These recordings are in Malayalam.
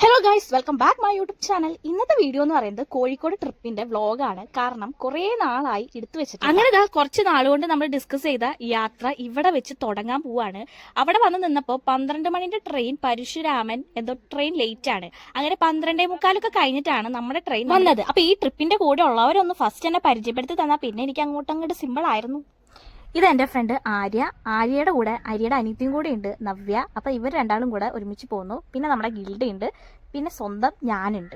Hello guys, welcome back my YouTube channel. ഇന്നത്തെ വീഡിയോ എന്ന് പറയുന്നത് കോഴിക്കോട് ട്രിപ്പിന്റെ വ്ളോഗാണ്. കാരണം കുറെ നാളായി എടുത്തു വെച്ചിട്ട് അങ്ങനെ കുറച്ച് നാളുകൊണ്ട് നമ്മൾ ഡിസ്കസ് ചെയ്ത യാത്ര ഇവിടെ വെച്ച് തുടങ്ങാൻ പോവാണ്. അവിടെ വന്ന് നിന്നപ്പോൾ 12 മണിന്റെ ട്രെയിൻ പരശുരാമൻ എന്തോ ട്രെയിൻ ലേറ്റ് ആണ്. അങ്ങനെ 12:45 കഴിഞ്ഞിട്ടാണ് നമ്മുടെ ട്രെയിൻ വന്നത്. അപ്പൊ ഈ ട്രിപ്പിന്റെ കൂടെ ഉള്ളവരൊന്ന് ഫസ്റ്റ് എന്നെ പരിചയപ്പെടുത്തി തന്നാൽ പിന്നെ എനിക്ക് അങ്ങോട്ട് സിമ്പിൾ ആയിരുന്നു. ഇത് എൻ്റെ ഫ്രണ്ട് ആര്യ. ആര്യയുടെ കൂടെ ആര്യയുടെ അനിയത്തിയും കൂടെ ഉണ്ട്, നവ്യ. അപ്പൊ ഇവർ രണ്ടാളും കൂടെ ഒരുമിച്ച് പോകുന്നു. പിന്നെ നമ്മുടെ ഗിൽഡ ഉണ്ട്, പിന്നെ സ്വന്തം ഞാനുണ്ട്.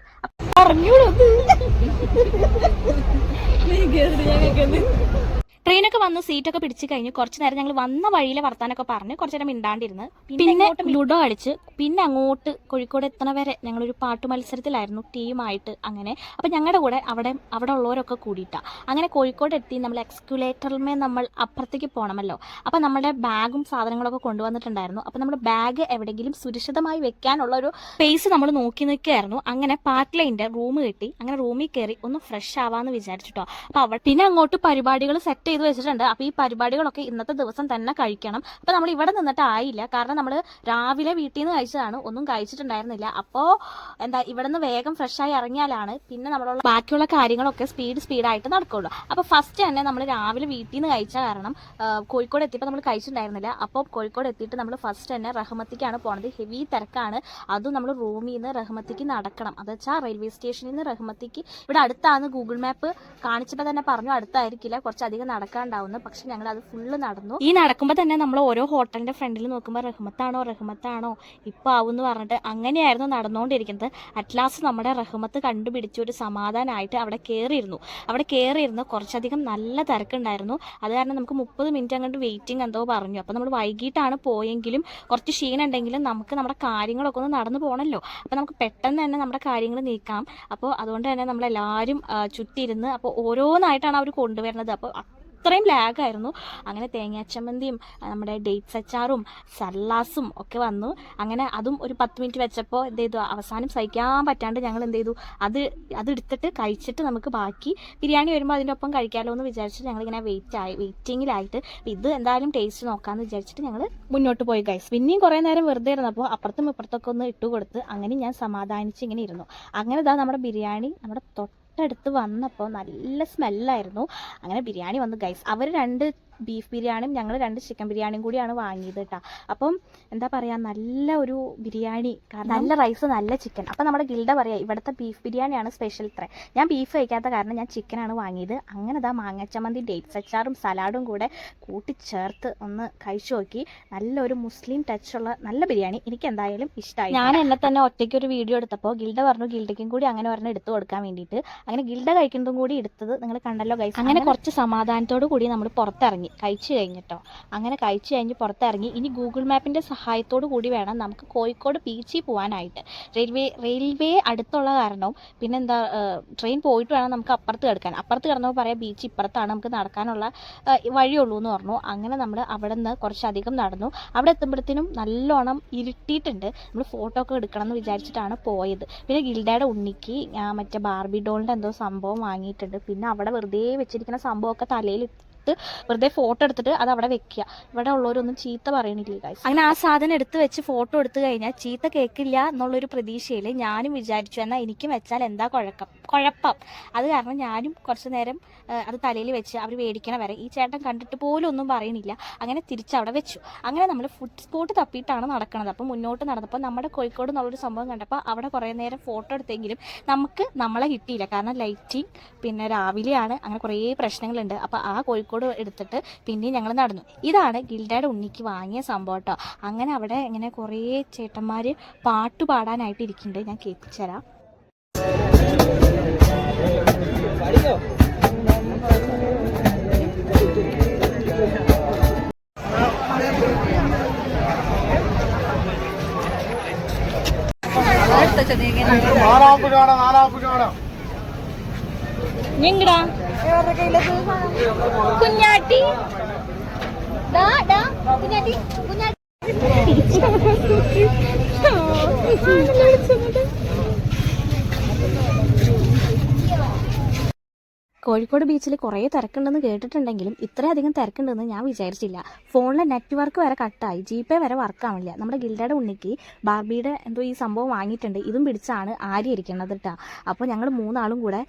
ട്രെയിനൊക്കെ വന്ന് സീറ്റൊക്കെ പിടിച്ചു കഴിഞ്ഞ് കുറച്ച് നേരം ഞങ്ങൾ വന്ന വഴിയിലെ വർത്താനൊക്കെ പറഞ്ഞ് കുറച്ചു നേരം മിണ്ടാണ്ടിരുന്ന് പിന്നെ ലുഡോ കളിച്ച് പിന്നെ അങ്ങോട്ട് കോഴിക്കോട് എത്തണ വരെ ഞങ്ങളൊരു പാട്ട് മത്സരത്തിലായിരുന്നു ടീമായിട്ട്. അങ്ങനെ അപ്പം ഞങ്ങളുടെ കൂടെ അവിടെ ഉള്ളവരൊക്കെ കൂടിയിട്ടാണ്. അങ്ങനെ കോഴിക്കോട് എത്തി നമ്മൾ എക്സ്കുലേറ്ററിന്മേ നമ്മൾ അപ്പുറത്തേക്ക് പോകണമല്ലോ. അപ്പം നമ്മുടെ ബാഗും സാധനങ്ങളൊക്കെ കൊണ്ടുവന്നിട്ടുണ്ടായിരുന്നു. അപ്പം നമ്മുടെ ബാഗ് എവിടെയെങ്കിലും സുരക്ഷിതമായി വെക്കാനുള്ള ഒരു സ്പേസ് നമ്മൾ നോക്കി നിൽക്കുകയായിരുന്നു. അങ്ങനെ പാർക്ക്ലൈൻ്റെ റൂം കിട്ടി. അങ്ങനെ റൂമിൽ കയറി ഒന്ന് ഫ്രഷ് ആവാമെന്ന് വിചാരിച്ചിട്ടോ. അപ്പം അവിടെ പിന്നെ അങ്ങോട്ട് പരിപാടികൾ സെറ്റ് ചെയ്ത് വെച്ചിട്ടുണ്ട്. അപ്പോൾ ഈ പരിപാടികളൊക്കെ ഇന്നത്തെ ദിവസം തന്നെ കഴിക്കണം. അപ്പോൾ നമ്മൾ ഇവിടെ നിന്നിട്ട് ആയില്ല, കാരണം നമ്മൾ രാവിലെ വീട്ടിൽ നിന്ന് കഴിച്ചതാണ്, ഒന്നും കഴിച്ചിട്ടുണ്ടായിരുന്നില്ല. അപ്പോൾ ഇവിടെ നിന്ന് വേഗം ഫ്രഷായി ഇറങ്ങിയാലാണ് പിന്നെ നമ്മളുള്ള ബാക്കിയുള്ള കാര്യങ്ങളൊക്കെ സ്പീഡായിട്ട് നടക്കുള്ളൂ. അപ്പോൾ ഫസ്റ്റ് തന്നെ നമ്മൾ രാവിലെ വീട്ടിൽ നിന്ന് കഴിച്ച കാരണം കോഴിക്കോട് എത്തിയപ്പോൾ നമ്മൾ കഴിച്ചിട്ടുണ്ടായിരുന്നില്ല. അപ്പോൾ കോഴിക്കോട് എത്തിയിട്ട് നമ്മൾ ഫസ്റ്റ് തന്നെ റഹ്മത്തിക്കാണ് പോണത്. ഹെവി തിരക്കാണ്. അതും നമ്മൾ റൂമിൽ നിന്ന് റഹ്മത്തിക്ക് നടക്കണം. അത് വെച്ചാൽ റെയിൽവേ സ്റ്റേഷനിൽ നിന്ന് റഹ്മത്തിക്ക് ഇവിടെ അടുത്താണ്. ഗൂഗിൾ മാപ്പ് കാണിച്ചപ്പോൾ തന്നെ പറഞ്ഞു അടുത്തായിരിക്കില്ല, കുറച്ചധികം നടക്കാണ്ടാവുന്നു. പക്ഷെ ഞങ്ങൾ അത് ഫുള്ള് നടന്നു. ഈ നടക്കുമ്പോൾ തന്നെ നമ്മൾ ഓരോ ഹോട്ടലിന്റെ ഫ്രണ്ടിൽ നോക്കുമ്പോൾ റഹ്മത്താണോ ഇപ്പൊ ആവുമെന്ന് പറഞ്ഞിട്ട് അങ്ങനെയായിരുന്നു നടന്നുകൊണ്ടിരിക്കുന്നത്. അറ്റ്ലാസ്റ്റ് നമ്മുടെ റഹ്മത്ത് കണ്ടുപിടിച്ച ഒരു സമാധാനമായിട്ട് അവിടെ കയറിയിരുന്നു. കുറച്ചധികം നല്ല തിരക്കുണ്ടായിരുന്നു. അത് കാരണം നമുക്ക് 30 മിനിറ്റ് അങ്ങോട്ട് വെയിറ്റിംഗ് എന്തോ പറഞ്ഞു. അപ്പോൾ നമ്മൾ വൈകിട്ടാണ് പോയെങ്കിലും കുറച്ച് ക്ഷീണം ഉണ്ടെങ്കിലും നമുക്ക് നമ്മുടെ കാര്യങ്ങളൊക്കെ ഒന്ന് നടന്നു പോകണമല്ലോ. അപ്പോൾ നമുക്ക് പെട്ടെന്ന് തന്നെ നമ്മുടെ കാര്യങ്ങൾ നീക്കാം. അപ്പോൾ അതുകൊണ്ട് തന്നെ നമ്മളെല്ലാവരും ചുറ്റിരുന്ന് അപ്പോൾ ഓരോന്നായിട്ടാണ് അവർ കൊണ്ടുവരുന്നത്. അപ്പോൾ അത്രയും ലാഗായിരുന്നു. അങ്ങനെ തേങ്ങാച്ചമ്മന്തിയും നമ്മുടെ ഡേറ്റ്സ് അച്ചാറും സല്ലാസും ഒക്കെ വന്നു. അങ്ങനെ അതും ഒരു 10 മിനിറ്റ് വെച്ചപ്പോൾ എന്ത് ചെയ്തു, അവസാനം സഹിക്കാൻ പറ്റാണ്ട് ഞങ്ങൾ എന്ത് ചെയ്തു, അതെടുത്തിട്ട് കഴിച്ചിട്ട് നമുക്ക് ബാക്കി ബിരിയാണി വരുമ്പോൾ അതിൻ്റെ ഒപ്പം കഴിക്കാമല്ലോ എന്ന് വിചാരിച്ചിട്ട് ഞങ്ങളിങ്ങനെ വെയിറ്റിങ്ങിലായിട്ട് ഇത് എന്തായാലും ടേസ്റ്റ് നോക്കാമെന്ന് വിചാരിച്ചിട്ട് ഞങ്ങൾ മുന്നോട്ട് പോയി ഗൈസ്. പിന്നെയും കുറേ നേരം വെറുതെ ഇരുന്നപ്പോൾ അപ്പുറത്തും ഇപ്പുറത്തൊക്കെ ഒന്ന് ഇട്ട് കൊടുത്ത് അങ്ങനെ ഞാൻ സമാധാനിച്ച് ഇങ്ങനെ ഇരുന്നു. അങ്ങനെ ഇതാ നമ്മുടെ ബിരിയാണി നമ്മുടെ തൊട്ടടുത്ത് വന്നപ്പോൾ നല്ല സ്മെല്ലായിരുന്നു. അങ്ങനെ ബിരിയാണി വന്നു ഗൈസ്. അവർ 2 ബീഫ് ബിരിയാണിയും ഞങ്ങൾ 2 ചിക്കൻ ബിരിയാണിയും കൂടിയാണ് വാങ്ങിയത് കേട്ടോ. അപ്പം എന്താ പറയുക, നല്ല ഒരു ബിരിയാണി, നല്ല റൈസ്, നല്ല ചിക്കൻ. അപ്പം നമ്മുടെ ഗിൽഡ പറയാം ഇവിടുത്തെ ബീഫ് ബിരിയാണിയാണ് സ്പെഷ്യൽ ഇത്ര. ഞാൻ ബീഫ് കഴിക്കാത്ത കാരണം ഞാൻ ചിക്കനാണ് വാങ്ങിയത്. അങ്ങനെ ഇതാ മാങ്ങച്ചമ്മന്തി ഡേറ്റ്സ് അച്ചാറും സലാഡും കൂടെ കൂട്ടിച്ചേർത്ത് ഒന്ന് കഴിച്ചു നോക്കി. നല്ലൊരു മുസ്ലിം ടച്ചുള്ള നല്ല ബിരിയാണി. എനിക്ക് എന്തായാലും ഇഷ്ടമായി. ഞാൻ എന്നെ തന്നെ ഒറ്റയ്ക്ക് ഒരു വീഡിയോ എടുത്തപ്പോൾ ഗിൽഡ പറഞ്ഞു ഗിൽഡയ്ക്കും കൂടി അങ്ങനെ ഒരെണ്ണം എടുത്തു കൊടുക്കാൻ വേണ്ടിയിട്ട്. അങ്ങനെ ഗിൽഡ കഴിക്കുന്നതും കൂടി എടുത്തത് നിങ്ങൾ കണ്ടല്ലോ ഗൈസ്. അങ്ങനെ കുറച്ച് സമാധാനത്തോടു കൂടി നമ്മൾ പുറത്തിറങ്ങി കഴിച്ചു കഴിഞ്ഞിട്ടോ. അങ്ങനെ കഴിച്ചു കഴിഞ്ഞ് പുറത്തിറങ്ങി. ഇനി ഗൂഗിൾ മാപ്പിൻ്റെ സഹായത്തോടു കൂടി വേണം നമുക്ക് കോഴിക്കോട് ബീച്ചിൽ പോകാനായിട്ട്. റെയിൽവേ അടുത്തുള്ള കാരണവും പിന്നെ എന്താ ട്രെയിൻ പോയിട്ട് വേണം നമുക്ക് അപ്പുറത്ത് കിടന്നപ്പോൾ പറയാം ബീച്ച് ഇപ്പുറത്താണ്, നമുക്ക് നടക്കാനുള്ള വഴിയുള്ളൂ എന്ന് പറഞ്ഞു. അങ്ങനെ നമ്മൾ അവിടെ നിന്ന് കുറച്ചധികം നടന്നു. അവിടെ എത്തുമ്പോഴത്തേനും നല്ലോണം ഇരുട്ടിയിട്ടുണ്ട്. നമ്മൾ ഫോട്ടോ ഒക്കെ എടുക്കണം എന്ന് വിചാരിച്ചിട്ടാണ് പോയത്. പിന്നെ ഗിൽഡയുടെ ഉണ്ണിക്ക് മറ്റേ ബാർബി ഡോളിൻ്റെ എന്തോ സംഭവം വാങ്ങിയിട്ടുണ്ട്. പിന്നെ അവിടെ വെറുതെ വെച്ചിരിക്കുന്ന സംഭവമൊക്കെ തലയിൽ വെറുതെ ഫോട്ടോ എടുത്തിട്ട് അത് അവിടെ വെക്കുക. ഇവിടെ ഉള്ളവരൊന്നും ചീത്ത പറയണില്ല ഗൈസ്. അങ്ങനെ ആ സാധനം എടുത്ത് വെച്ച് ഫോട്ടോ എടുത്തു കഴിഞ്ഞാൽ ചീത്ത കേൾക്കില്ല എന്നുള്ളൊരു പ്രതീക്ഷയിൽ ഞാനും വിചാരിച്ചു എന്നാൽ എനിക്കും വെച്ചാൽ എന്താ കുഴപ്പം. അത് കാരണം ഞാനും കുറച്ച് നേരം അത് തലയിൽ വെച്ച് അവർ മേടിക്കണ വരെ ഈ ചേട്ടൻ കണ്ടിട്ട് പോലും ഒന്നും പറയണില്ല. അങ്ങനെ തിരിച്ചവിടെ വെച്ചു. അങ്ങനെ നമ്മൾ ഫുഡ് സ്പോട്ട് തപ്പിയിട്ടാണ് നടക്കുന്നത്. അപ്പോൾ മുന്നോട്ട് നടന്നപ്പോൾ നമ്മുടെ കോഴിക്കോട് എന്നുള്ളൊരു സംഭവം കണ്ടപ്പോൾ അവിടെ കുറേ നേരം ഫോട്ടോ എടുത്തെങ്കിലും നമ്മളെ കിട്ടിയില്ല. കാരണം ലൈറ്റിങ് പിന്നെ രാവിലെയാണ്, അങ്ങനെ കുറേ പ്രശ്നങ്ങളുണ്ട്. അപ്പോൾ ആ കോഴിക്കോട് എടുത്തിട്ട് പിന്നെയും ഞങ്ങൾ നടന്നു. ഇതാണ് ഗിൽഡയുടെ ഉണ്ണിക്ക് വാങ്ങിയ സംഭവം കേട്ടോ. അങ്ങനെ അവിടെ ഇങ്ങനെ കുറേ ചേട്ടന്മാർ പാട്ട് പാടാനായിട്ട് ഇരിക്കുന്നുണ്ട്. ഞാൻ കേൾപ്പിച്ചുതരാം. എങ്ങടാ കുഞ്ഞാട്ടി കുഞ്ഞാട്ടി കോഴിക്കോട് ബീച്ചിൽ കുറേ തിരക്കുണ്ടെന്ന് കേട്ടിട്ടുണ്ടെങ്കിലും ഇത്രയധികം തിരക്കുണ്ടെന്ന് ഞാൻ വിചാരിച്ചില്ല. ഫോണിലെ നെറ്റ്വർക്ക് വരെ കട്ടായി, ജിപേ വരെ വർക്കാവില്ല. നമ്മുടെ ഗിൽഡയുടെ ഉണ്ണിക്ക് ബാർബിയുടെ എന്തോ ഈ സംഭവം വാങ്ങിയിട്ടുണ്ട്, ഇതും പിടിച്ചാണ് ആരി ഇരിക്കുന്നത് കേട്ടോ. അപ്പോൾ ഞങ്ങൾ മൂന്നാളും കൂടെ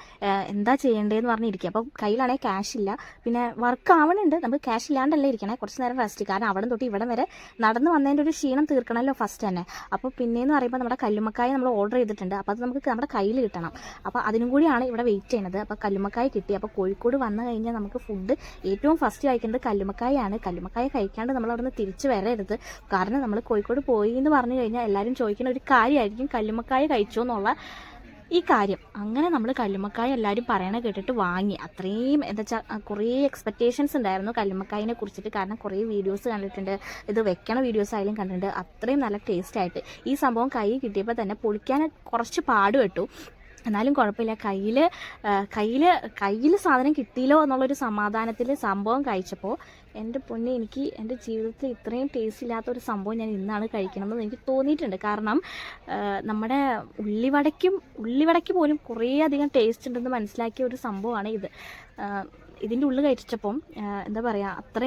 എന്താ ചെയ്യേണ്ടതെന്ന് പറഞ്ഞിരിക്കുക. അപ്പോൾ കയ്യിലാണെങ്കിൽ ക്യാഷ് ഇല്ല, പിന്നെ വർക്ക് ആവണുണ്ട്, നമുക്ക് ക്യാഷ് ഇല്ലാണ്ടല്ലേ ഇരിക്കണേ. കുറച്ച് നേരം റെസ്റ്റ്, കാരണം അവിടെ തൊട്ട് ഇവിടം വരെ നടന്ന് വന്നതിൻ്റെ ഒരു ക്ഷീണം തീർക്കണമല്ലോ ഫസ്റ്റ് തന്നെ. അപ്പോൾ പിന്നെയെന്ന് പറയുമ്പോൾ നമ്മുടെ കല്ലുമ്മക്കായ നമ്മൾ ഓർഡർ ചെയ്തിട്ടുണ്ട്, അപ്പോൾ അത് നമുക്ക് നമ്മുടെ കയ്യിൽ കിട്ടണം. അപ്പോൾ അതിനും കൂടിയാണ് ഇവിടെ വെയിറ്റ് ചെയ്യുന്നത്. അപ്പോൾ കല്ലുമ്മക്കായ കിട്ടി. അപ്പോൾ കോഴിക്കോട് വന്നു കഴിഞ്ഞാൽ നമുക്ക് ഫുഡ് ഏറ്റവും ഫസ്റ്റ് കഴിക്കേണ്ടത് കല്ലുമ്മക്കായാണ്. കല്ലുമ്മക്കായ കഴിക്കാണ്ട് നമ്മൾ അവിടെ നിന്ന് തിരിച്ച് വരരുത്. കാരണം നമ്മൾ കോഴിക്കോട് പോയി എന്ന് പറഞ്ഞു കഴിഞ്ഞാൽ എല്ലാവരും ചോദിക്കുന്ന ഒരു കാര്യമായിരിക്കും, കല്ലുമ്മക്കായ കഴിച്ചോ എന്നുള്ള ഈ കാര്യം. അങ്ങനെ നമ്മൾ കല്ലുമ്മക്കായ എല്ലാവരും പറയണ കേട്ടിട്ട് വാങ്ങി. അത്രയും എന്താ വെച്ചാൽ കുറേ എക്സ്പെക്റ്റേഷൻസ് ഉണ്ടായിരുന്നു കല്ലുമ്മക്കായനെ കുറിച്ചിട്ട്. കാരണം കുറേ വീഡിയോസ് കണ്ടിട്ടുണ്ട്, ഇത് വെക്കണ വീഡിയോസ് ആയാലും കണ്ടിട്ടുണ്ട്. അത്രയും നല്ല ടേസ്റ്റ് ആയിട്ട് ഈ സംഭവം കൈ കിട്ടിയപ്പോൾ തന്നെ പൊളിക്കാൻ കുറച്ച് പാടുപെട്ടു. എന്നാലും കുഴപ്പമില്ല, കയ്യിൽ സാധനം കിട്ടിയില്ലോ എന്നുള്ളൊരു സമാധാനത്തിൽ സംഭവം കഴിച്ചപ്പോൾ എൻ്റെ പൊന്നെ, എനിക്ക് എൻ്റെ ജീവിതത്തിൽ ഇത്രയും ടേസ്റ്റ് ഇല്ലാത്തൊരു സംഭവം ഞാൻ ഇന്നാണ് കഴിക്കണമെന്ന് എനിക്ക് തോന്നിയിട്ടുണ്ട്. കാരണം നമ്മുടെ ഉള്ളിവടയ്ക്ക് പോലും കുറേ അധികം ടേസ്റ്റ് ഉണ്ടെന്ന് മനസ്സിലാക്കിയ ഒരു സംഭവമാണ് ഇത്. ഇതിൻ്റെ ഉള്ളിൽ കഴിച്ചപ്പം എന്താ പറയുക,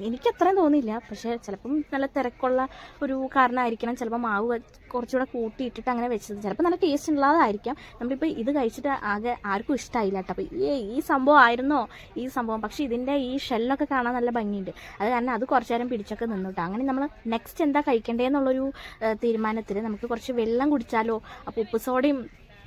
എനിക്ക് അത്രയും തോന്നിയില്ല. പക്ഷേ ചിലപ്പം നല്ല തിരക്കുള്ള ഒരു കാരണമായിരിക്കണം, ചിലപ്പോൾ മാവ് കുറച്ചുകൂടെ കൂട്ടിയിട്ടിട്ട് അങ്ങനെ വെച്ചത്. ചിലപ്പോൾ നല്ല ടേസ്റ്റ് ഉള്ളതായിരിക്കാം. നമ്മളിപ്പോൾ ഇത് കഴിച്ചിട്ട് ആകെ ആർക്കും ഇഷ്ടമായില്ല കേട്ടോ. അപ്പോൾ ഈ സംഭവം ആയിരുന്നോ ഈ സംഭവം. പക്ഷേ ഇതിൻ്റെ ഈ ഷെല്ലൊക്കെ കാണാൻ നല്ല ഭംഗിയുണ്ട്, അത് കാരണം അത് കുറച്ച് നേരം പിടിച്ചൊക്കെ നിന്നിട്ടോ. അങ്ങനെ നമ്മൾ നെക്സ്റ്റ് എന്താ കഴിക്കേണ്ടതെന്നുള്ളൊരു തീരുമാനത്തിൽ നമുക്ക് കുറച്ച് വെള്ളം കുടിച്ചാലോ. അപ്പോൾ ഉപ്പ് സോഡയും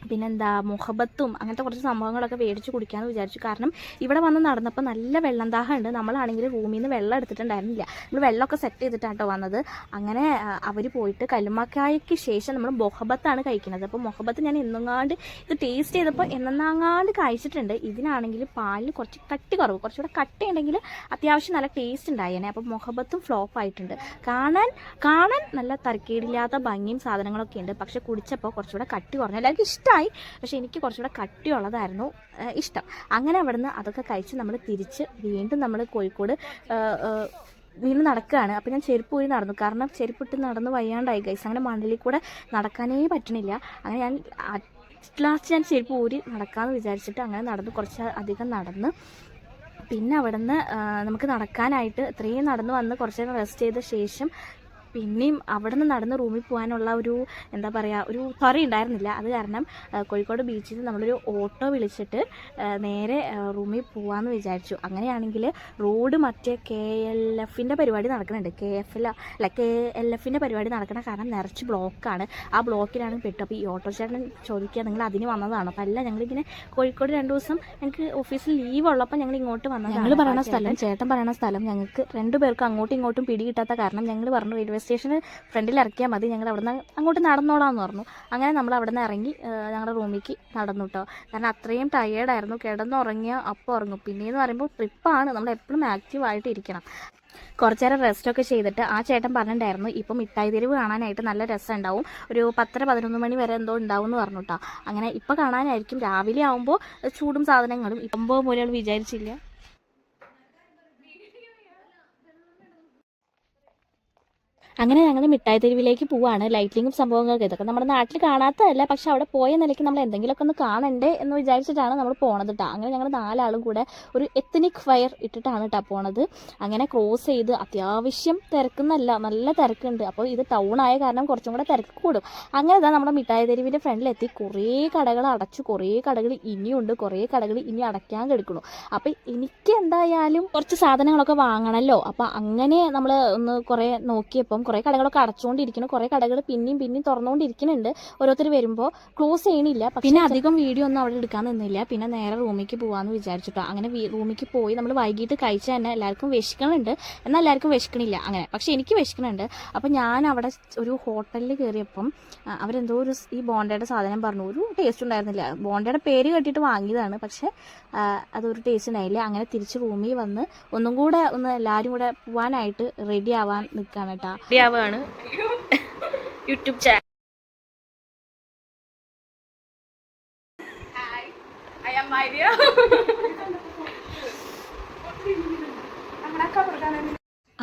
പിന്നെന്താ മുഹബത്തും അങ്ങനത്തെ കുറച്ച് സംഭവങ്ങളൊക്കെ മേടിച്ച് കുടിക്കാമെന്ന് വിചാരിച്ചു. കാരണം ഇവിടെ വന്ന് നടന്നപ്പോൾ നല്ല വെള്ളം ദാഹമുണ്ട്. നമ്മളാണെങ്കിൽ റൂമിൽ നിന്ന് വെള്ളം എടുത്തിട്ടുണ്ടായിരുന്നില്ല, നമ്മൾ വെള്ളമൊക്കെ സെറ്റ് ചെയ്തിട്ടാട്ടോ വന്നത്. അങ്ങനെ അവർ പോയിട്ട് കല്ലുമ്മക്കായയ്ക്ക് ശേഷം നമ്മൾ മൊഹബത്താണ് കഴിക്കുന്നത്. അപ്പോൾ മൊഹബത്ത് ഞാൻ എന്നെങ്ങാണ്ട് ഇത് ടേസ്റ്റ് ചെയ്തപ്പോൾ എന്നെങ്ങാണ്ട് കഴിച്ചിട്ടുണ്ട്. ഇതിനാണെങ്കിൽ പാലിന് കുറച്ച് കട്ടി കുറവ്, കുറച്ചുകൂടെ കട്ടിയുണ്ടെങ്കിൽ അത്യാവശ്യം നല്ല ടേസ്റ്റ് ഉണ്ടായേനെ. അപ്പോൾ മൊഹബത്തും ഫ്ലോപ്പ് ആയിട്ടുണ്ട്. കാണാൻ നല്ല തരക്കേടില്ലാത്ത ഭംഗിയും സാധനങ്ങളൊക്കെ ഉണ്ട്, പക്ഷെ കുടിച്ചപ്പോൾ കുറച്ചുകൂടെ കട്ടി കുറഞ്ഞു. എല്ലാവർക്കും ഇഷ്ടമായി, പക്ഷെ എനിക്ക് കുറച്ചുകൂടെ കട്ടിയുള്ളതായിരുന്നു ഇഷ്ടം. അങ്ങനെ അവിടുന്ന് അതൊക്കെ കഴിച്ച് നമ്മൾ തിരിച്ച് വീണ്ടും നമ്മൾ കോഴിക്കോട് വീണ്ടും നടക്കുകയാണ്. അപ്പോൾ ഞാൻ ചെരുപ്പ് ഊരി നടന്നു, കാരണം ചെരുപ്പിട്ട് നടന്ന് വയ്യാണ്ടായി ഗൈസ്. അങ്ങനെ മണ്ണിൽ കൂടെ നടക്കാനേ പറ്റണില്ല. അങ്ങനെ ഞാൻ ലാസ്റ്റ് ഞാൻ ചെരുപ്പ് ഊരി നടക്കാമെന്ന് വിചാരിച്ചിട്ട് അങ്ങനെ നടന്നു, കുറച്ച് അധികം നടന്ന്. പിന്നെ അവിടുന്ന് നമുക്ക് നടക്കാനായിട്ട് ഇത്രയും നടന്ന് വന്ന് കുറച്ച് നേരം റെസ്റ്റ് ചെയ്ത ശേഷം പിന്നെയും അവിടെ നിന്ന് നടന്ന് റൂമിൽ പോകാനുള്ള ഒരു എന്താ പറയുക, ഒരു ത്വര ഉണ്ടായിരുന്നില്ല. അത് കാരണം കോഴിക്കോട് ബീച്ചിൽ നിന്ന് നമ്മളൊരു ഓട്ടോ വിളിച്ചിട്ട് നേരെ റൂമിൽ പോകാമെന്ന് വിചാരിച്ചു. അങ്ങനെയാണെങ്കിൽ റോഡ് മറ്റേ KLFിൻ്റെ പരിപാടി നടക്കുന്നുണ്ട്, KLFിൻ്റെ പരിപാടി നടക്കുന്ന കാരണം നിറച്ച് ബ്ലോക്കാണ്. ആ ബ്ലോക്കിലാണ് പെട്ടു. അപ്പോൾ ഈ ഓട്ടോ ചേട്ടൻ ചോദിക്കുക, നിങ്ങൾ അതിന് വന്നതാണോ? അപ്പോൾ അല്ല, ഞങ്ങളിങ്ങനെ കോഴിക്കോട് 2 ദിവസം ഞങ്ങൾക്ക് ഓഫീസിൽ ലീവ് ഉള്ളപ്പോൾ ഞങ്ങൾ ഇങ്ങോട്ട് വന്നതാണ്. ഞങ്ങൾ പറയുന്ന സ്ഥലം, ചേട്ടൻ പറയുന്ന സ്ഥലം ഞങ്ങൾക്ക് 2 പേർക്കും അങ്ങോട്ടും ഇങ്ങോട്ടും പിടി കിട്ടാത്ത കാരണം ഞങ്ങൾ പറഞ്ഞു റെയിൽവേ സ്റ്റേഷന് ഫ്രണ്ടിൽ ഇറക്കിയാൽ മതി, ഞങ്ങൾ അവിടെ നിന്ന് അങ്ങോട്ട് നടന്നോളാമെന്ന് പറഞ്ഞു. അങ്ങനെ നമ്മൾ അവിടെ നിന്ന് ഇറങ്ങി ഞങ്ങളുടെ റൂമിലേക്ക് നടന്നു കേട്ടോ. കാരണം അത്രയും ടയേർഡായിരുന്നു, കിടന്നുറങ്ങിയ അപ്പോൾ ഉറങ്ങും. പിന്നെയെന്ന് പറയുമ്പോൾ ട്രിപ്പാണ്, നമ്മൾ എപ്പോഴും ആക്റ്റീവായിട്ട് ഇരിക്കണം. കുറച്ച് നേരം റെസ്റ്റൊക്കെ ചെയ്തിട്ട് ആ ചേട്ടൻ പറഞ്ഞിട്ടുണ്ടായിരുന്നു ഇപ്പം മിഠായി തെരുവ് കാണാനായിട്ട് നല്ല രസം ഉണ്ടാവും, ഒരു 10-11 മണി വരെ എന്തോ ഉണ്ടാവും എന്ന് പറഞ്ഞു കേട്ടോ. അങ്ങനെ ഇപ്പം കാണാനായിരിക്കും. രാവിലെ ആകുമ്പോൾ ചൂടും സാധനങ്ങളും ഇപ്പം പോലെ വിചാരിച്ചില്ല. അങ്ങനെ ഞങ്ങൾ മിഠായി തെരുവിലേക്ക് പോവാണ്. ലൈറ്റിങ്ങും സംഭവങ്ങളൊക്കെ ഇതൊക്കെ നമ്മുടെ നാട്ടിൽ കാണാത്തതല്ല, പക്ഷെ അവിടെ പോയ നിലയ്ക്ക് നമ്മൾ എന്തെങ്കിലുമൊക്കെ ഒന്ന് കാണണ്ടേ എന്ന് വിചാരിച്ചിട്ടാണ് നമ്മൾ പോണത് കേട്ടോ. അങ്ങനെ ഞങ്ങൾ 4 ആളും കൂടെ ഒരു എത്നിക് ഫയർ ഇട്ടിട്ടാണ് കേട്ടോ പോണത്. അങ്ങനെ ക്രോസ് ചെയ്ത് അത്യാവശ്യം തിരക്കുന്നല്ല, നല്ല തിരക്കുണ്ട്. അപ്പോൾ ഇത് ടൗൺ ആയ കാരണം കുറച്ചും കൂടെ തിരക്ക് കൂടും. അങ്ങനെ ഇതാ നമ്മുടെ മിഠായി തെരുവിൻ്റെ ഫ്രണ്ടിലെത്തി. കുറേ കടകൾ അടച്ചു, കുറേ കടകൾ ഇനിയുണ്ട്, കുറേ കടകൾ ഇനി അടയ്ക്കാൻ കിടക്കുന്നു. അപ്പോൾ എനിക്ക് എന്തായാലും കുറച്ച് സാധനങ്ങളൊക്കെ വാങ്ങണമല്ലോ. അപ്പോൾ അങ്ങനെ നമ്മൾ ഒന്ന് കുറേ നോക്കിയപ്പം കുറേ കടകളൊക്കെ അടച്ചുകൊണ്ടിരിക്കുന്നു, കുറേ കടകൾ പിന്നെയും തുറന്നുകൊണ്ടിരിക്കുന്നുണ്ട്. ഓരോരുത്തർ വരുമ്പോൾ ക്ലോസ് ചെയ്യണില്ല. പിന്നെ അധികം വീഡിയോ ഒന്നും അവിടെ എടുക്കാൻ നിന്നില്ല. പിന്നെ നേരെ റൂമിലേക്ക് പോകാമെന്ന് വിചാരിച്ചിട്ടോ. അങ്ങനെ റൂമിലേക്ക് പോയി നമ്മൾ വൈകിട്ട് കഴിച്ചാൽ തന്നെ എല്ലാവർക്കും വിശക്കണുണ്ട്, എന്നാൽ എല്ലാവർക്കും വിശക്കണില്ല അങ്ങനെ. പക്ഷേ എനിക്ക് വിശക്കണുണ്ട്. അപ്പം ഞാൻ അവിടെ ഒരു ഹോട്ടലിൽ കയറിയപ്പം അവരെന്തോ ഈ ബോണ്ടയുടെ സാധനം പറഞ്ഞു, ഒരു ടേസ്റ്റ് ഉണ്ടായിരുന്നില്ല. ബോണ്ടയുടെ പേര് കേട്ടിട്ട് വാങ്ങിയതാണ്, പക്ഷേ അതൊരു ടേസ്റ്റ് ഉണ്ടായില്ല. അങ്ങനെ തിരിച്ച് റൂമിൽ വന്ന് ഒന്നും കൂടെ എല്ലാവരും കൂടെ പോകാനായിട്ട് റെഡി ആവാൻ നിൽക്കുകയാണ് കേട്ടോ. ാണ് യൂട്യൂബ് ചാനൽ.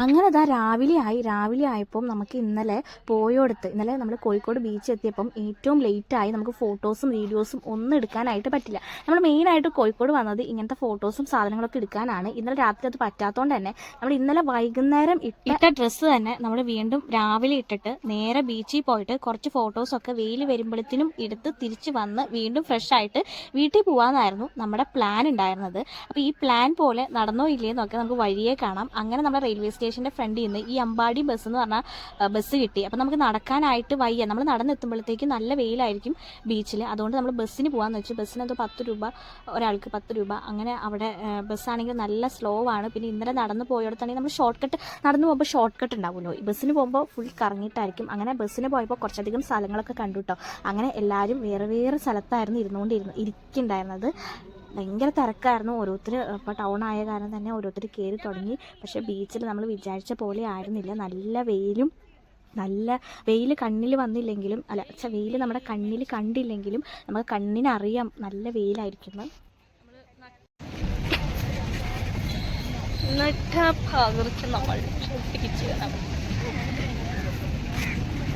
അങ്ങനെ അതാ രാവിലെ ആയപ്പം നമുക്ക് ഇന്നലെ നമ്മൾ കോഴിക്കോട് ബീച്ച് എത്തിയപ്പം ഏറ്റവും ലേറ്റായി നമുക്ക് ഫോട്ടോസും വീഡിയോസും ഒന്നും എടുക്കാനായിട്ട് പറ്റില്ല. നമ്മൾ മെയിനായിട്ട് കോഴിക്കോട് വന്നത് ഇങ്ങനത്തെ ഫോട്ടോസും സാധനങ്ങളൊക്കെ എടുക്കാനാണ്. ഇന്നലെ രാത്രി അത് പറ്റാത്തതുകൊണ്ട് തന്നെ നമ്മൾ ഇന്നലെ വൈകുന്നേരം ഇട്ട ഡ്രസ്സ് തന്നെ നമ്മൾ വീണ്ടും രാവിലെ ഇട്ടിട്ട് നേരെ ബീച്ചിൽ പോയിട്ട് കുറച്ച് ഫോട്ടോസൊക്കെ വെയിൽ വരുമ്പോഴത്തേനും എടുത്ത് തിരിച്ച് വന്ന് വീണ്ടും ഫ്രഷ് ആയിട്ട് വീട്ടിൽ പോകാമെന്നായിരുന്നു നമ്മുടെ പ്ലാൻ ഉണ്ടായിരുന്നത്. അപ്പോൾ ഈ പ്ലാൻ പോലെ നടന്നോ ഇല്ലേന്നൊക്കെ നമുക്ക് വഴിയേ കാണാം. അങ്ങനെ നമ്മുടെ റെയിൽവേ സ്റ്റേഷൻ്റെ ഫ്രണ്ടിൽ നിന്ന് ഈ അമ്പാടി ബസ് എന്ന് പറഞ്ഞാൽ ബസ് കിട്ടി. അപ്പോൾ നമുക്ക് നടക്കാനായിട്ട് വയ്യ. നമ്മൾ നടന്നെത്തുമ്പോഴത്തേക്ക് നല്ല വെയിലായിരിക്കും ബീച്ചിൽ. അതുകൊണ്ട് നമ്മൾ ബസ്സിന് പോകാമെന്ന് വെച്ചു. ബസ്സിന് എന്തോ 10 രൂപ, ഒരാൾക്ക് 10 രൂപ. അങ്ങനെ അവിടെ ബസ്സാണെങ്കിൽ നല്ല സ്ലോ ആണ്. പിന്നെ ഇന്നലെ നടന്ന് പോയിടത്താണെങ്കിൽ നമ്മൾ ഷോർട്ട് കട്ട് നടന്നു പോകുമ്പോൾ ഷോർട്ട് കട്ട് ഉണ്ടാവുമല്ലോ. ഈ ബസ്സിന് പോകുമ്പോൾ ഫുൾ കറങ്ങിയിട്ടായിരിക്കും. അങ്ങനെ ബസ്സിന് പോയപ്പോൾ കുറച്ചധികം സ്ഥലങ്ങളൊക്കെ കണ്ടു കേട്ടോ. അങ്ങനെ എല്ലാവരും വേറെ വേറെ സ്ഥലത്തായിരുന്നു ഇരിക്കുന്നുണ്ടായിരുന്നത്. ഭയങ്കര തിരക്കായിരുന്നു. ഓരോരുത്തർ ഇപ്പോൾ ടൗൺ ആയ കാരണം തന്നെ ഓരോരുത്തർ കയറി തുടങ്ങി. പക്ഷേ ബീച്ചിൽ നമ്മൾ വിചാരിച്ച പോലെ ആയിരുന്നില്ല. നല്ല വെയിൽ കണ്ണിൽ വന്നില്ലെങ്കിലും വെയിൽ നമ്മുടെ കണ്ണിൽ കണ്ടില്ലെങ്കിലും നമുക്ക് കണ്ണിനറിയാം നല്ല വെയിലായിരിക്കുന്നു.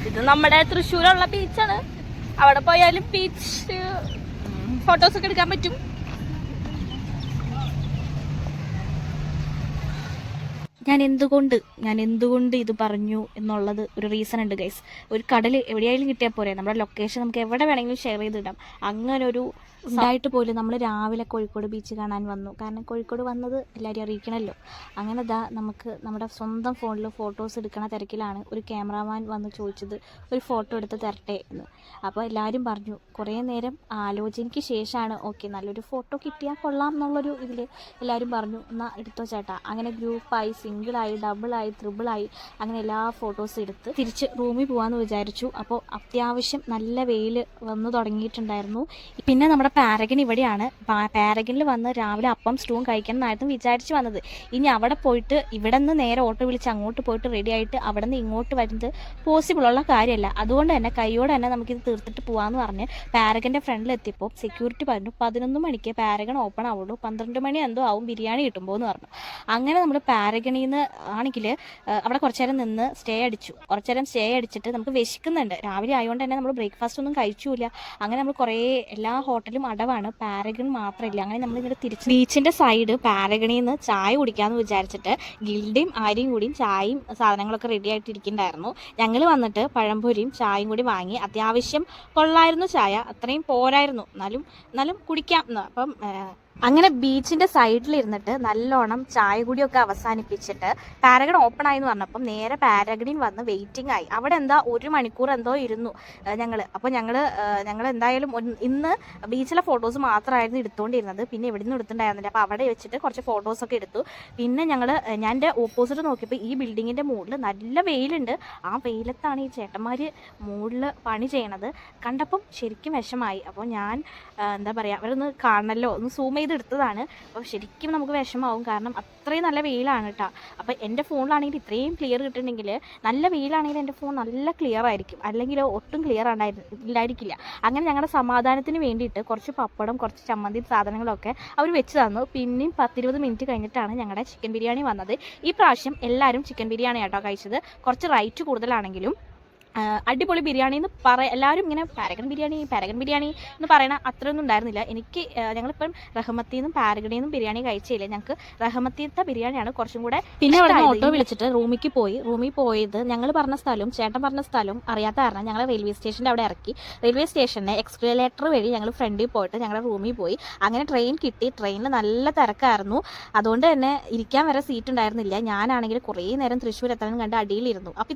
ഇത് നമ്മുടെ തൃശ്ശൂരുള്ള ബീച്ചാണ്. അവിടെ പോയാലും ബീച്ച് ഫോട്ടോസൊക്കെ എടുക്കാൻ പറ്റും. ഞാൻ എന്തുകൊണ്ട് ഇത് പറഞ്ഞു എന്നുള്ളത് ഒരു റീസൺ ഉണ്ട് ഗൈസ്. ഒരു കടൽ എവിടെയായാലും കിട്ടിയാൽ പോരെ, നമ്മുടെ ലൊക്കേഷൻ നമുക്ക് എവിടെ വേണമെങ്കിലും ഷെയർ ചെയ്തിടാം. അങ്ങനെ ഒരു ഉണ്ടായിട്ട് പോലും നമ്മൾ രാവിലെ കോഴിക്കോട് ബീച്ച് കാണാൻ വന്നു. കാരണം കോഴിക്കോട് വന്നത് എല്ലാവരും അറിയിക്കണമല്ലോ. അങ്ങനെ നമുക്ക് നമ്മുടെ സ്വന്തം ഫോണിൽ ഫോട്ടോസ് എടുക്കണ തിരക്കിലാണ് ഒരു ക്യാമറാമാൻ വന്ന് ചോദിച്ചത് ഒരു ഫോട്ടോ എടുത്ത് തരട്ടെ എന്ന്. അപ്പോൾ എല്ലാവരും പറഞ്ഞു. കുറേ നേരം ആലോചനയ്ക്ക് ശേഷമാണ് ഓക്കെ നല്ലൊരു ഫോട്ടോ കിട്ടിയാൽ കൊള്ളാം എന്നുള്ളൊരു ഇതിൽ എല്ലാവരും പറഞ്ഞു എന്നാൽ എടുത്തോ ചേട്ടാ. അങ്ങനെ ഗ്രൂപ്പായി, സിംഗിളായി, ഡബിളായി, ട്രിപ്പിളായി അങ്ങനെ എല്ലാ ഫോട്ടോസും എടുത്ത് തിരിച്ച് റൂമിൽ പോകാമെന്ന് വിചാരിച്ചു. അപ്പോൾ അത്യാവശ്യം നല്ല വെയിൽ വന്നു തുടങ്ങിയിട്ടുണ്ടായിരുന്നു. പിന്നെ നമ്മുടെ പാരഗൺ ഇവിടെയാണ്. പാരഗണിൽ വന്ന് രാവിലെ അപ്പം സ്റ്റൂവും കഴിക്കണം എന്നായിരുന്നു വിചാരിച്ച് വന്നത്. ഇനി അവിടെ പോയിട്ട് ഇവിടെ നിന്ന് നേരെ ഓട്ടോ വിളിച്ച് അങ്ങോട്ട് പോയിട്ട് റെഡി ആയിട്ട് അവിടെ നിന്ന് ഇങ്ങോട്ട് വരുന്നത് പോസിബിളുള്ള കാര്യമല്ല. അതുകൊണ്ട് തന്നെ കൈയോടെ തന്നെ നമുക്കിത് തീർത്തിട്ട് പോകാമെന്ന് പറഞ്ഞ് പാരഗൻ്റെ ഫ്രണ്ടിലെത്തിയപ്പോൾ സെക്യൂരിറ്റി പറഞ്ഞു 11 മണിക്ക് പാരഗൺ ഓപ്പൺ ആവുള്ളൂ, 12 മണി എന്തോ ആവും ബിരിയാണി കിട്ടുമ്പോൾ എന്ന് പറഞ്ഞു. അങ്ങനെ നമ്മൾ പാരഗണിൽ നിന്ന് ആണെങ്കിൽ അവിടെ കുറച്ച് നേരം നിന്ന് സ്റ്റേ അടിച്ചിട്ട് നമുക്ക് വിശക്കുന്നുണ്ട്. രാവിലെ ആയതുകൊണ്ട് തന്നെ നമ്മൾ ബ്രേക്ക്ഫാസ്റ്റ് ഒന്നും കഴിച്ചില്ല. അങ്ങനെ നമ്മൾ കുറേ എല്ലാ ഹോട്ടലും അടവാണ്, പാരഗൺ മാത്രമില്ല. അങ്ങനെ നമ്മൾ ഇങ്ങനെ തിരിച്ച് ബീച്ചിൻ്റെ സൈഡ് പാരഗണിൽ നിന്ന് ചായ കുടിക്കാമെന്ന് വിചാരിച്ചിട്ട് ഗിൽഡയും ആര്യയും കൂടിയും ചായയും സാധനങ്ങളൊക്കെ റെഡി ആയിട്ടിരിക്കുന്നുണ്ടായിരുന്നു. ഞങ്ങൾ വന്നിട്ട് പഴംപൊരിയും ചായയും കൂടി വാങ്ങി. അത്യാവശ്യം കൊള്ളായിരുന്നു ചായ, അത്രയും പോരായിരുന്നു, എന്നാലും കുടിക്കാം. അപ്പം അങ്ങനെ ബീച്ചിൻ്റെ സൈഡിലിരുന്നിട്ട് നല്ലോണം ചായ കൂടിയൊക്കെ അവസാനിപ്പിച്ചിട്ട് പാരഗൺ ഓപ്പൺ ആയി എന്ന് പറഞ്ഞപ്പം നേരെ പാരഗണിൽ വന്ന് വെയിറ്റിംഗ് ആയി. അവിടെ എന്താ 1 മണിക്കൂർ എന്തോ ഇരുന്നു ഞങ്ങൾ. അപ്പോൾ ഞങ്ങൾ എന്തായാലും ഇന്ന് ബീച്ചിലെ ഫോട്ടോസ് മാത്രമായിരുന്നു എടുത്തുകൊണ്ടിരുന്നത്. പിന്നെ എവിടെ നിന്നും എടുത്തിട്ടുണ്ടായിരുന്നില്ല. അപ്പോൾ അവിടെ വെച്ചിട്ട് കുറച്ച് ഫോട്ടോസൊക്കെ എടുത്തു. പിന്നെ ഞാൻ എൻ്റെ ഓപ്പോസിറ്റ് നോക്കിയപ്പോൾ ഈ ബിൽഡിങ്ങിൻ്റെ മുകളിൽ നല്ല വെയിലുണ്ട്. ആ വെയിലത്താണ് ഈ ചേട്ടന്മാർ മുകളിൽ പണി ചെയ്യണത്. കണ്ടപ്പം ശരിക്കും വിഷമായി. അപ്പോൾ ഞാൻ എന്താ പറയുക, അവരൊന്ന് കാണണമല്ലോ, ഒന്ന് സൂം എടുത്തതാണ്. അപ്പോൾ ശരിക്കും നമുക്ക് വിഷമാവും. കാരണം അത്രയും നല്ല വെയിലാണ് കേട്ടോ. അപ്പോൾ എൻ്റെ ഫോണിലാണെങ്കിൽ ഇത്രയും ക്ലിയർ കിട്ടുന്നുണ്ടെങ്കിൽ, നല്ല വെയിലാണെങ്കിൽ എൻ്റെ ഫോൺ നല്ല ക്ലിയർ ആയിരിക്കും, അല്ലെങ്കിൽ ഒട്ടും ക്ലിയർ ഇല്ലായിരിക്കില്ല. അങ്ങനെ ഞങ്ങളുടെ സമാധാനത്തിന് വേണ്ടിയിട്ട് കുറച്ച് പപ്പടം, കുറച്ച് ചമ്മന്തി സാധനങ്ങളൊക്കെ അവർ വെച്ച് തന്നു. പിന്നെയും 10-20 മിനിറ്റ് കഴിഞ്ഞിട്ടാണ് ഞങ്ങളുടെ ചിക്കൻ ബിരിയാണി വന്നത്. ഈ പ്രാവശ്യം എല്ലാവരും ചിക്കൻ ബിരിയാണി ആട്ടോ കഴിച്ചത്. കുറച്ച് റേറ്റ് കൂടുതലാണെങ്കിലും അടിപൊളി ബിരിയാണി എന്ന് എല്ലാവരും ഇങ്ങനെ പാരഗൺ ബിരിയാണി എന്ന് പറയണ അത്രയൊന്നും ഉണ്ടായിരുന്നില്ല. ഞങ്ങളിപ്പം റഹ്മത്തിൽ നിന്നും പാരഗണിൽ നിന്നും ബിരിയാണി കഴിച്ചില്ല. ഞങ്ങൾക്ക് റഹ്മത്തിലത്തെ ബിരിയാണിയാണ് കുറച്ചും കൂടെ. പിന്നെ അവിടെ ഓട്ടോ വിളിച്ചിട്ട് റൂമിൽ പോയത് ഞങ്ങൾ പറഞ്ഞ സ്ഥലവും ചേട്ടൻ പറഞ്ഞ സ്ഥലവും അറിയാത്ത കാരണം ഞങ്ങൾ റെയിൽവേ സ്റ്റേഷൻ്റെ അവിടെ ഇറക്കി. റെയിൽവേ സ്റ്റേഷനെ എക്സ്കലേറ്റർ വഴി ഞങ്ങൾ ഫ്രണ്ടിൽ പോയിട്ട് ഞങ്ങളുടെ റൂമിൽ പോയി. അങ്ങനെ ട്രെയിൻ കിട്ടി. ട്രെയിനിൽ നല്ല തിരക്കായിരുന്നു. അതുകൊണ്ട് തന്നെ ഇരിക്കാൻ വരെ സീറ്റ് ഉണ്ടായിരുന്നില്ല. ഞാനാണെങ്കിൽ കുറേ നേരം തൃശ്ശൂർ എത്താനും കണ്ട് അടിയിലിരുന്നു. അപ്പം